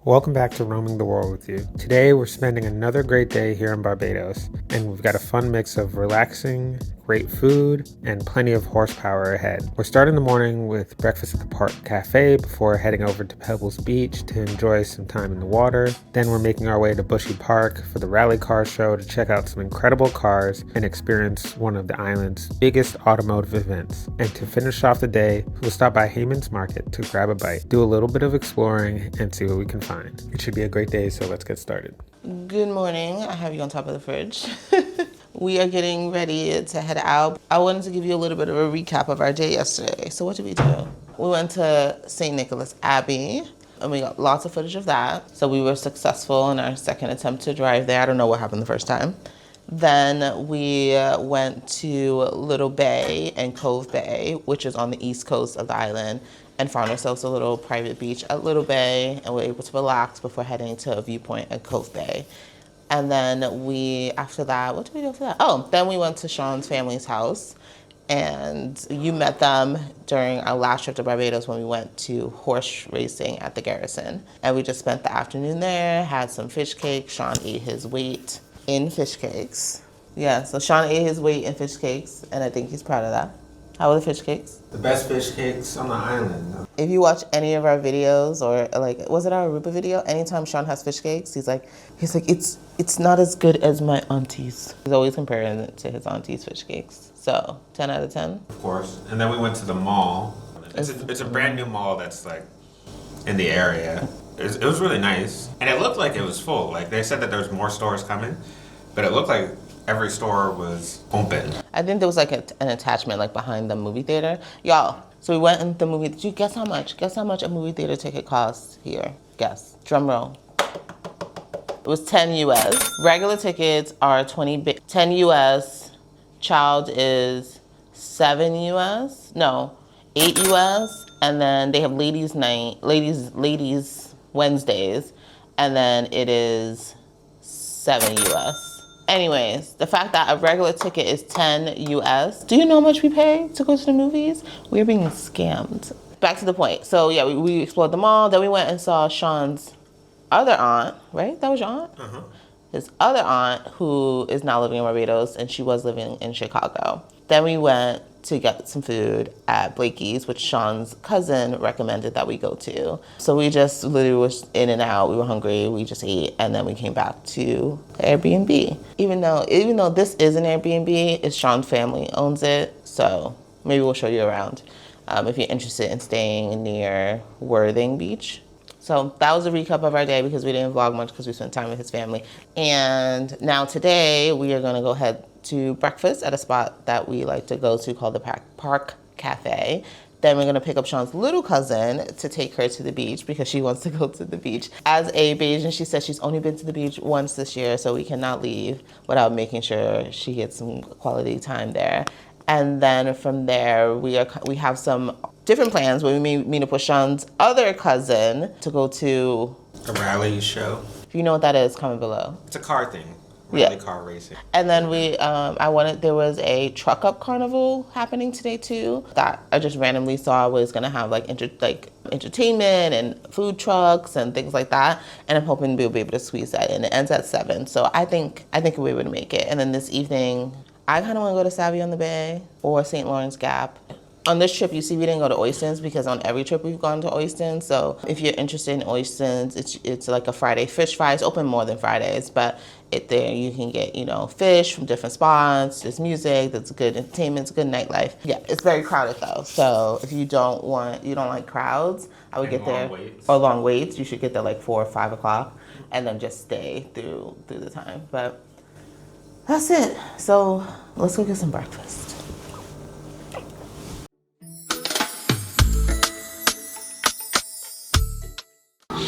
Welcome back to Roaming the World with you. Today we're spending another great day here in Barbados, and we've got a fun mix of relaxing, great food, and plenty of horsepower ahead. We're starting the morning with breakfast at the Park Café before heading over to Pebbles Beach to enjoy some time in the water. Then we're making our way to Bushy Park for the rally car show to check out some incredible cars and experience one of the island's biggest automotive events. And to finish off the day, we'll stop by Haymans Market to grab a bite, do a little bit of exploring, and see what we can find. It should be a great day, so let's get started. Good morning. I have you on top of the fridge. We are getting ready to head out. I wanted to give you a little bit of a recap of our day yesterday. So what did we do? We went to St. Nicholas Abbey, and we got lots of footage of that. So we were successful in our second attempt to drive there. I don't know what happened the first time. Then we went to Little Bay and Cove Bay, which is on the east coast of the island, and found ourselves a little private beach at Little Bay, and we were able to relax before heading to a viewpoint at Cove Bay. And then after that, what did we do after that? Oh, then we went to Sean's family's house, and you met them during our last trip to Barbados when we went to horse racing at the Garrison. And we just spent the afternoon there, had some fish cakes. Sean ate his weight in fish cakes. Yeah, so Sean ate his weight in fish cakes, and I think he's proud of that. How were the fish cakes? The best fish cakes on the island. If you watch any of our videos, or was it our Aruba video? Anytime Sean has fish cakes, he's like, it's not as good as my auntie's. He's always comparing it to his auntie's fish cakes. So 10 out of 10. Of course. And then we went to the mall. It's a brand new mall that's like in the area. It was really nice, and it looked like it was full. Like they said that there was more stores coming, but it looked like every store was open. I think there was like an attachment like behind the movie theater. Y'all, so we went in the movie. Did you guess how much? Guess how much a movie theater ticket costs here? Guess. Drum roll. It was 10 US. Regular tickets are 10 US. Child is 7 US. No, 8 US. And then they have ladies Wednesdays. And then it is 7 US. Anyways, the fact that a regular ticket is 10 US. Do you know how much we pay to go to the movies? We're being scammed. Back to the point. So yeah, we explored the mall. Then we went and saw Sean's other aunt, right? That was your aunt? Uh-huh. His other aunt, who is now living in Barbados, and she was living in Chicago. Then we went to get some food at Blakey's, which Sean's cousin recommended that we go to. So we just literally was in and out. We were hungry. We just ate, and then we came back to the Airbnb. Even though this is an Airbnb, it's Sean's family owns it. So maybe we'll show you around if you're interested in staying near Worthing Beach. So that was a recap of our day because we didn't vlog much because we spent time with his family. And now today we are going to go head to breakfast at a spot that we like to go to called the Park Café. Then we're going to pick up Sean's little cousin to take her to the beach because she wants to go to the beach. As a Bayesian, she said she's only been to the beach once this year, so we cannot leave without making sure she gets some quality time there. And then from there, we have some different plans where we meet up with Sean's other cousin to go to a rally show. If you know what that is, comment below. It's a car thing. Rally car racing. And then there was a truck up carnival happening today too that I just randomly saw was gonna have like entertainment and food trucks and things like that. And I'm hoping we'll be able to squeeze that in. It ends at 7, so I think we'll be able to make it. And then this evening, I kind of want to go to Savvy on the Bay or St. Lawrence Gap. On this trip, you see, we didn't go to Oystons because on every trip we've gone to Oystons. So if you're interested in Oystons, it's like a Friday fish fry. It's open more than Fridays, but there you can get, fish from different spots. There's music, there's good entertainment, it's good nightlife. Yeah, it's very crowded though. So if you don't like crowds, I would get there. Or long waits. You should get there like 4 or 5 o'clock and then just stay through the time. But that's it. So let's go get some breakfast.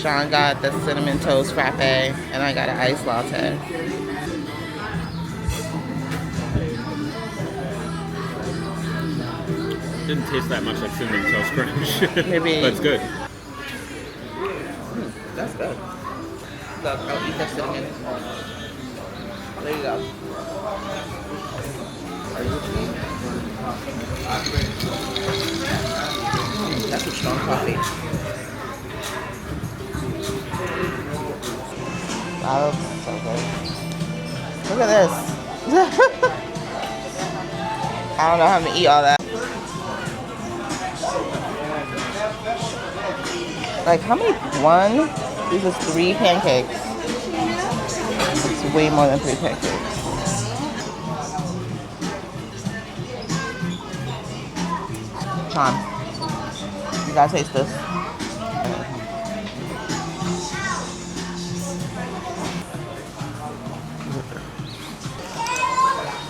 Sean got the cinnamon toast frappe, and I got an iced latte. Didn't taste that much like cinnamon toast crunch. Maybe. But it's good. That's good. Look, I'll eat that cinnamon. There you go. Are you with me? That's a strong coffee. That looks so good. Look at this. I don't know how I'm gonna eat all that. Like how many? One? This is 3 pancakes. It's way more than 3 pancakes. Sean, you gotta taste this.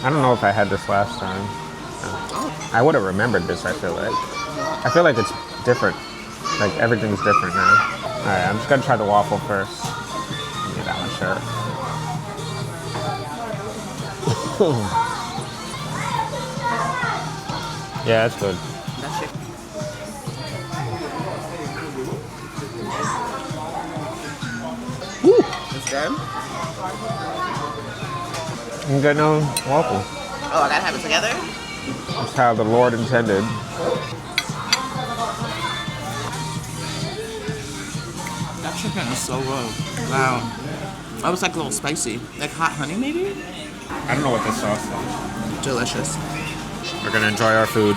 I don't know if I had this last time. I would have remembered this, I feel like. I feel like it's different. Like everything's different now. Alright, I'm just gonna try the waffle first. Give me that one, sure. Yeah, that's good. That's it. It's good. I'm getting a waffle. Oh, I gotta have it together? That's how the Lord intended. That chicken is so good. Wow. That was like a little spicy. Like hot honey, maybe? I don't know what this sauce is. Delicious. We're gonna enjoy our food.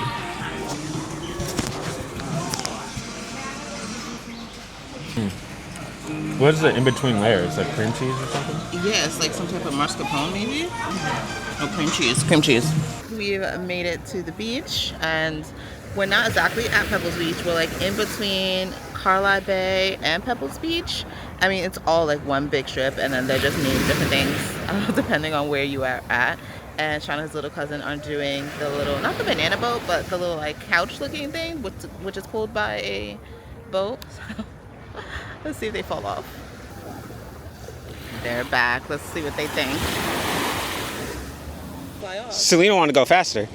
What is the in-between layers? Like cream cheese or something? Yeah, it's like some type of mascarpone, maybe? Oh, cream cheese. Cream cheese. We've made it to the beach, and we're not exactly at Pebbles Beach. We're like in between Carlisle Bay and Pebbles Beach. I mean, it's all like one big strip, and then they're just named different things depending on where you are at. And Sean and his little cousin are doing the little, not the banana boat, but the little like couch looking thing, which is pulled by a boat. Let's see if they fall off. They're back. Let's see what they think. Fly off. Selena wanted to go faster.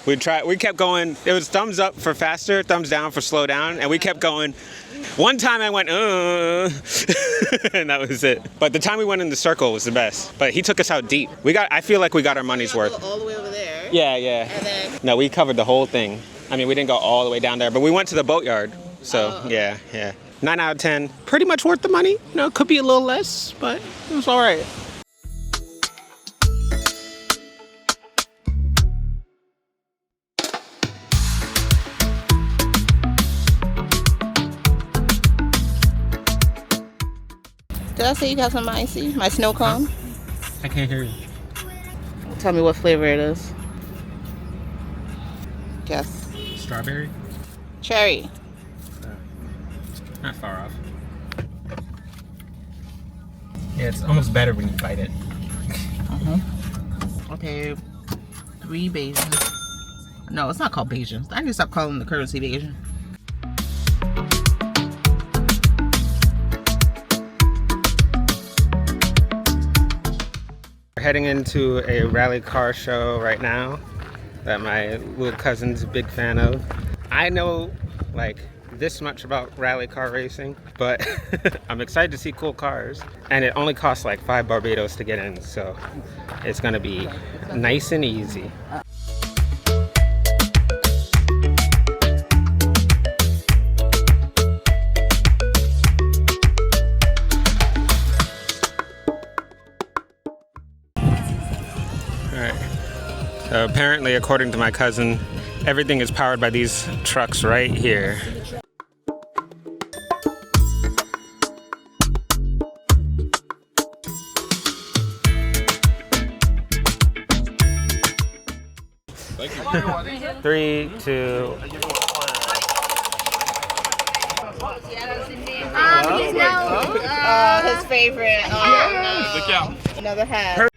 We kept going. It was thumbs up for faster, thumbs down for slow down, and we kept going. One time I went, and that was it. But the time we went in the circle was the best. But he took us out deep. I feel like we got our money's worth. Go all the way over there. Yeah, yeah. And then. No, we covered the whole thing. I mean, we didn't go all the way down there, but we went to the boatyard. So, yeah. 9 out of 10. Pretty much worth the money. You know, it could be a little less, but it was all right. Did I say you got some icy? My snow cone? I can't hear you. Tell me what flavor it is. Guess. Strawberry? Cherry. Not far off. Yeah, it's almost better when you bite it. Okay. 3 Bajans. No, it's not called Bajans. I need to stop calling the currency Bajan. We're heading into a rally car show right now that my little cousin's a big fan of. I know like this much about rally car racing, but I'm excited to see cool cars. And it only costs like 5 Barbados to get in, so it's gonna be nice and easy. So apparently, according to my cousin, everything is powered by these trucks right here. Thank you. 3, 2. His favorite. Oh, no. Another hat.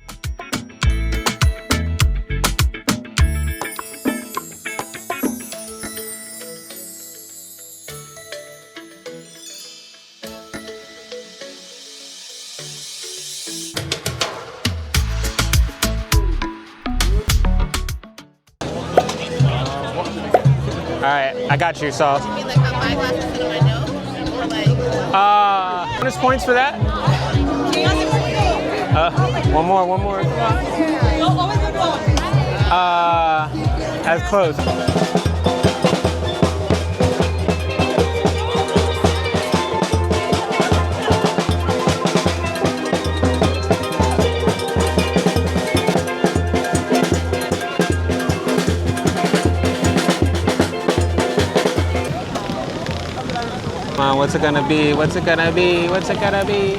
Alright, I got you, Saul. You mean like how my glasses fit on my nose? Or like. Bonus points for that? One more. As close. What's it gonna be? What's it gonna be? What's it gonna be?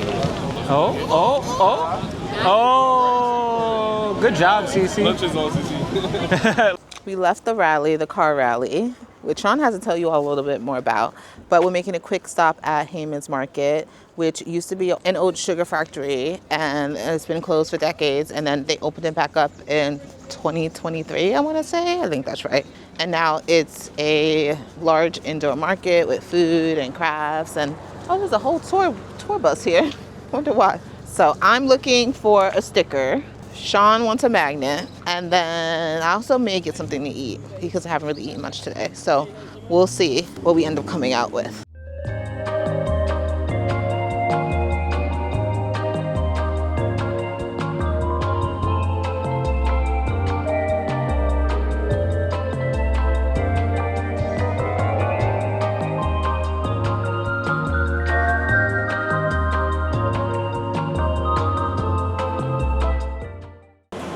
Oh, oh, oh. Oh, good job, Cece. Lunch is on, CC. We left the rally, the car rally, which Sean has to tell you all a little bit more about. But we're making a quick stop at Haymans Market, which used to be an old sugar factory, and it's been closed for decades. And then they opened it back up in 2023, I want to say. I think that's right. And now it's a large indoor market with food and crafts. And oh, there's a whole tour bus here. Wonder why. So I'm looking for a sticker. Sean wants a magnet, and then I also may get something to eat because I haven't really eaten much today. So we'll see what we end up coming out with.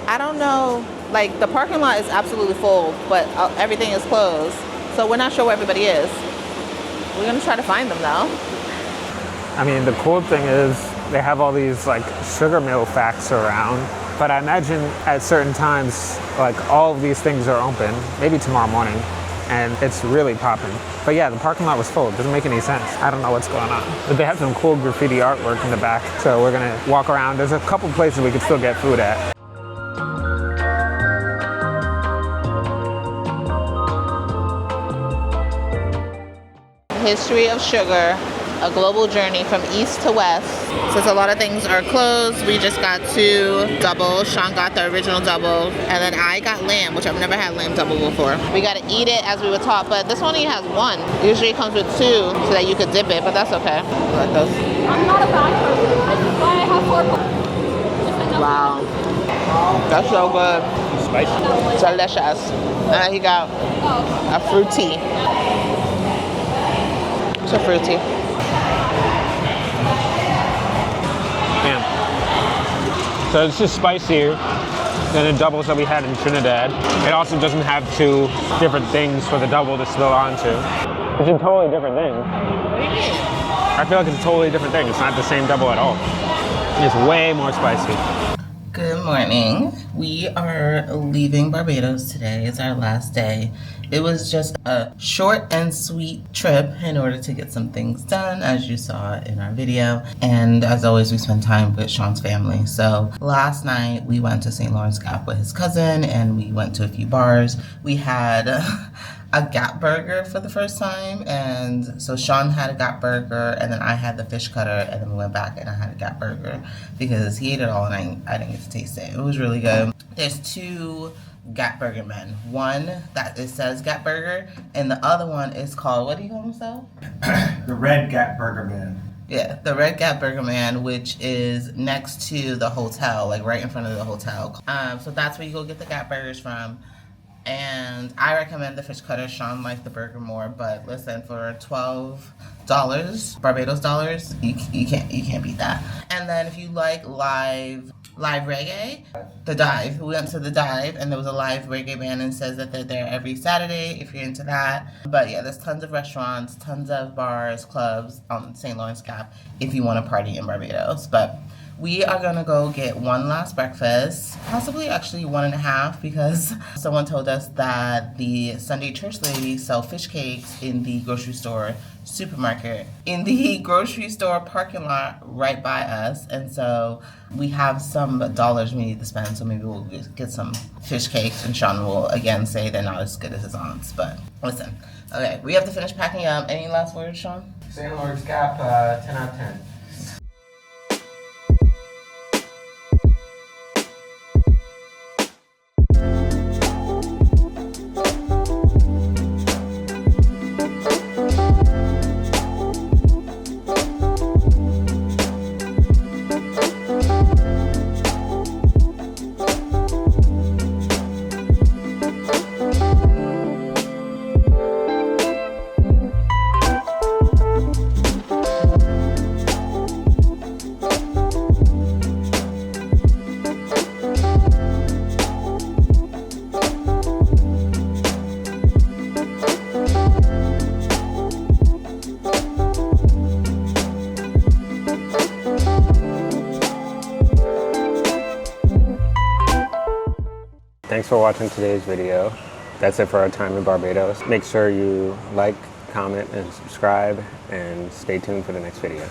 I don't know, like the parking lot is absolutely full, but everything is closed. So we're not sure where everybody is. We're gonna try to find them though. I mean, the cool thing is they have all these like sugar mill facts around, but I imagine at certain times, like all of these things are open, maybe tomorrow morning, and it's really popping. But yeah, the parking lot was full. It doesn't make any sense. I don't know what's going on. But they have some cool graffiti artwork in the back, so we're gonna walk around. There's a couple places we could still get food at. History of sugar, a global journey from east to west. Since a lot of things are closed, we just got 2 doubles. Sean got the original double, and then I got lamb, which I've never had lamb double before. We got to eat it as we were taught, but this one only has 1. Usually it comes with 2 so that you could dip it, but that's okay. I like those. I'm not a bad person. This is why I have 4 points. Wow, that's so good. Spicy. Delicious. And he got a fruity. So fruity. Yeah. So it's just spicier than the doubles that we had in Trinidad. It also doesn't have 2 different things for the double to spill onto. It's a totally different thing. I feel like it's a totally different thing. It's not the same double at all. It's way more spicy. Good morning. We are leaving Barbados today. It's our last day. It was just a short and sweet trip in order to get some things done, as you saw in our video. And as always, we spend time with Sean's family. So last night we went to St. Lawrence Gap with his cousin, and we went to a few bars. We had a Gap burger for the first time, and so Sean had a Gap burger, and then I had the fish cutter, and then we went back and I had a Gap burger because he ate it all and I didn't get to taste it. It was really good. There's 2 Gap Burger men. One that it says Gap Burger, and the other one is called, what do you call himself? The Red Gap Burger Man. Yeah, the Red Gap Burger Man, which is next to the hotel, like right in front of the hotel. So that's where you go get the Gap Burgers from. And I recommend the fish cutter. Sean liked the burger more, but listen, for $12 Barbados dollars, you can't beat that. And then if you like live reggae, the Dive. We went to the Dive, and there was a live reggae band, and says that they're there every Saturday if you're into that. But yeah, there's tons of restaurants, tons of bars, clubs on St. Lawrence Gap if you want to party in Barbados. But we are gonna go get one last breakfast, possibly actually 1.5, because someone told us that the Sunday church ladies sell fish cakes in the grocery store supermarket in the grocery store parking lot right by us, and so we have some dollars we need to spend, so maybe we'll get some fish cakes, and Sean will again say they're not as good as his aunt's. But listen, okay, we have to finish packing up. Any last words, Sean? St. Lawrence Gap, 10 out of 10. thanks for watching today's video. That's it for our time in Barbados. Make sure you like, comment, and subscribe, and stay tuned for the next video.